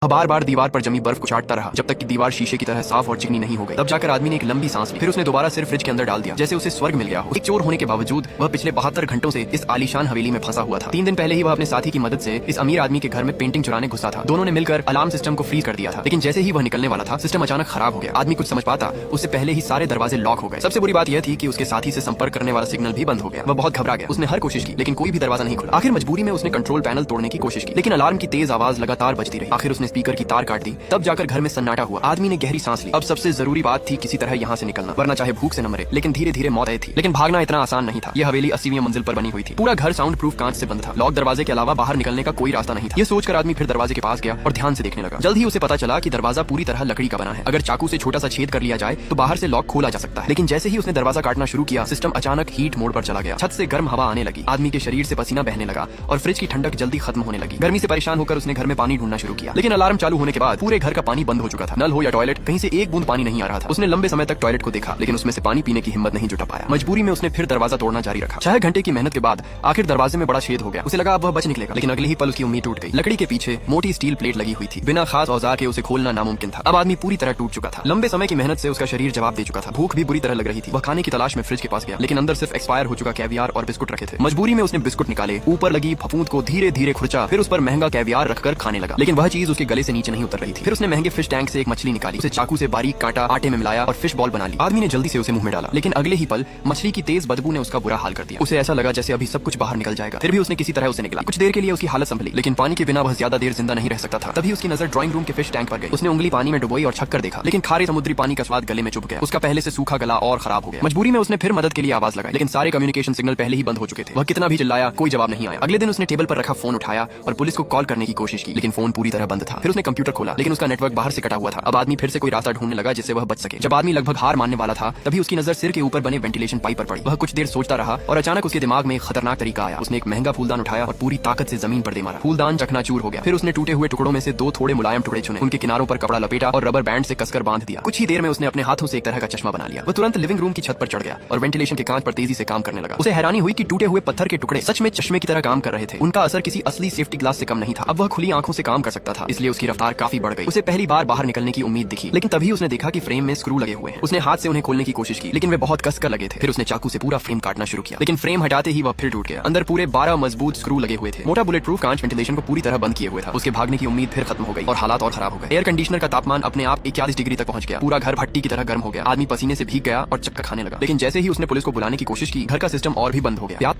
बार बार दीवार पर जमी बर्फ को चाटता रहा जब तक कि दीवार शीशे की तरह साफ और चिकनी नहीं हो गई। तब जाकर आदमी ने एक लंबी सांस ली। फिर उसने दोबारा सिर फ्रिज के अंदर डाल दिया जैसे उसे स्वर्ग मिल गया हो। एक चोर होने के बावजूद वह पिछले 72 घंटों से इस आलीशान हवेली में फंसा हुआ था। 3 दिन पहले ही वह अपने साथी की मदद से इस अमीर आदमी के घर में पेंटिंग चुराने घुसा था। दोनों ने मिलकर अलार्म सिस्टम को फ्रीज कर दिया था, लेकिन जैसे ही वह निकलने वाला था सिस्टम अचानक खराब हो गया। आदमी कुछ समझ पाता उससे पहले ही सारे दरवाजे लॉक हो गए। सबसे बुरी बात यह थी कि उसके साथी से संपर्क करने वाला सिग्नल भी बंद हो गया। वह बहुत घबरा गया। उसने हर कोशिश की लेकिन कोई भी दरवाजा नहीं खुला। आखिर मजबूरी में उसने कंट्रोल पैनल तोड़ने की कोशिश की, लेकिन अलार्म की तेज आवाज लगातार बजती रही। आखिर उसने स्पीकर की तार काट दी। तब जाकर घर में सन्नाटा हुआ। आदमी ने गहरी सांस ली। अब सबसे जरूरी बात थी किसी तरह यहाँ से निकलना, वरना चाहे भूख से न मरे। लेकिन धीरे धीरे मौत आई थी। लेकिन भागना इतना आसान नहीं था। यह हवेली 80वीं मंजिल पर बनी हुई थी। पूरा घर साउंड प्रूफ कांच से बंद था। लॉक दरवाजे के अलावा बाहर निकलने का कोई रास्ता नहीं था। यह सोचकर आदमी फिर दरवाजे के पास गया और ध्यान से देखने लगा। जल्द ही उसे पता चला कि दरवाजा पूरी तरह लकड़ी का बना है। अगर चाकू से छोटा सा छेद कर लिया जाए तो बाहर से लॉक खोला जा सकता है। लेकिन जैसे ही उसने दरवाजा काटना शुरू किया सिस्टम अचानक हीट मोड पर चला गया। छत से गर्म हवा आने लगी। आदमी के शरीर से पसीना बहने लगा और फ्रिज की ठंडक जल्दी खत्म होने लगी। गर्मी से परेशान होकर उसने घर में पानी ढूंढना शुरू किया, लेकिन अलार्म चालू होने के बाद पूरे घर का पानी बंद हो चुका था। नल हो या टॉयलेट, कहीं से एक बूंद पानी नहीं आ रहा था। उसने लंबे समय तक टॉयलेट को देखा, लेकिन उसमें से पानी पीने की हिम्मत नहीं जुटा पाया। मजबूरी में उसने फिर दरवाजा तोड़ना जारी रखा। 6 घंटे की मेहनत के बाद आखिर दरवाजे में बड़ा छेद हो गया। उसे लगा अब वह बच निकलेगा, लेकिन अगले ही पल उसकी उम्मीद टूट गई। लकड़ी के पीछे मोटी स्टील प्लेट लगी हुई थी। बिना खास औजार के उसे खोलना नामुमकिन था। अब आदमी पूरी तरह टूट चुका था। लंबे समय की मेहनत से उसका शरीर जवाब दे चुका था। भूख भी बुरी तरह लग रही थी। वह खाने की तलाश में फ्रिज के पास गया, लेकिन अंदर सिर्फ एक्सपायर हो चुका कैवियार और बिस्कुट रखे थे। मजबूरी में उसने बिस्कुट निकाले, ऊपर लगी फफूंद को धीरे धीरे खुरचा, फिर उस पर महंगा कैवियार रखकर खाने लगा। लेकिन वह चीज उसके गले से नीचे नहीं उतर रही थी। फिर उसने महंगे फिश टैंक से एक मछली निकाली, उसे चाकू से बारीक काटा, आटे में मिलाया और फिश बॉल बना ली। आदमी ने जल्दी से उसे मुंह में डाला, लेकिन अगले ही पल मछली की तेज बदबू ने उसका बुरा हाल कर दिया। उसे ऐसा लगा जैसे अभी सब कुछ बाहर निकल जाएगा। फिर भी उसने किसी तरह उसे निकला। कुछ देर के लिए उसकी हालत संभली, लेकिन पानी के बिना वह ज्यादा देर जिंदा नहीं रह सकता था। तभी उसकी नजर ड्राइंग रूम के फिश टैंक पर गई। उसने उंगली पानी में डुबोई और छक्कर देखा, लेकिन खारे समुद्री पानी का स्वाद गले में चुभ गया। उसका पहले से सूखा गला और खराब हो गया। मजबूरी में उसने फिर मदद के लिए आवाज लगाई, लेकिन सारे कम्युनिकेशन सिग्नल पहले ही बंद हो चुके थे। वह कितना भी चिल्लाया, कोई जवाब नहीं आया। अगले दिन उसने टेबल पर रखा फोन उठाया और पुलिस को कॉल करने की कोशिश की, लेकिन फोन पूरी तरह बंद था। फिर उसने कंप्यूटर खोला, लेकिन उसका नेटवर्क बाहर से कटा हुआ था। अब आदमी फिर से कोई रास्ता ढूंढने लगा जिससे वह बच सके। जब आदमी लगभग हार मानने वाला था, तभी उसकी नजर सिर के ऊपर बने वेंटिलेशन पाइप पर पड़ी। वह कुछ देर सोचता रहा और अचानक उसके दिमाग में एक खतरनाक तरीका आया। उसने एक महंगा फूलदान उठाया और पूरी ताकत से जमीन पर दे मारा। फूलदान चकनाचूर हो गया। फिर उसने टूटे हुए टुकड़ों में से 2 थोड़े मुलायम टुकड़े चुने, उनके किनारों पर कपड़ा लपेटा और रबर बैंड से कसकर बांध दिया। कुछ ही देर में उसने अपने हाथों से एक तरह का चश्मा बना लिया। वह तुरंत लिविंग रूम की छत पर चढ़ गया और वेंटिलेशन के कांच पर तेजी से काम करने लगा। उसे हैरानी हुई कि टूटे हुए पत्थर के टुकड़े सच में चश्मे की तरह काम कर रहे थे। उनका असर किसी असली सेफ्टी ग्लास से कम नहीं था। अब वह खुली आंखों से काम कर सकता था, इसलिए उसकी रफ्तार काफी बढ़ गई। उसे पहली बार बाहर निकलने की उम्मीद दिखी, लेकिन तभी उसने देखा कि फ्रेम में स्क्रू लगे हुए हैं। उसने हाथ से उन्हें खोलने की कोशिश की, लेकिन वे बहुत कसकर लगे थे। फिर उसने चाकू से पूरा फ्रेम काटना शुरू किया, लेकिन फ्रेम हटाते ही वह फिर टूट गया। अंदर पूरे 12 मजबूत स्क्रू लगे हुए थे। मोटा बुलेट प्रूफ कांच वेंटिलेशन को पूरी तरह बंद किए हुए था। उसके भागने की उम्मीद फिर खत्म हो गई और हालात और खराब हो गए। एयर कंडीशनर का तापमान अपने आप 41 डिग्री तक पहुंच गया। पूरा घर भट्टी की तरह गर्म हो गया। आदमी पसीने से भीग गया और चक्कर खाने लगा। लेकिन जैसे ही उसने पुलिस को बुलाने की कोशिश की, घर का सिस्टम और भी बंद हो गया।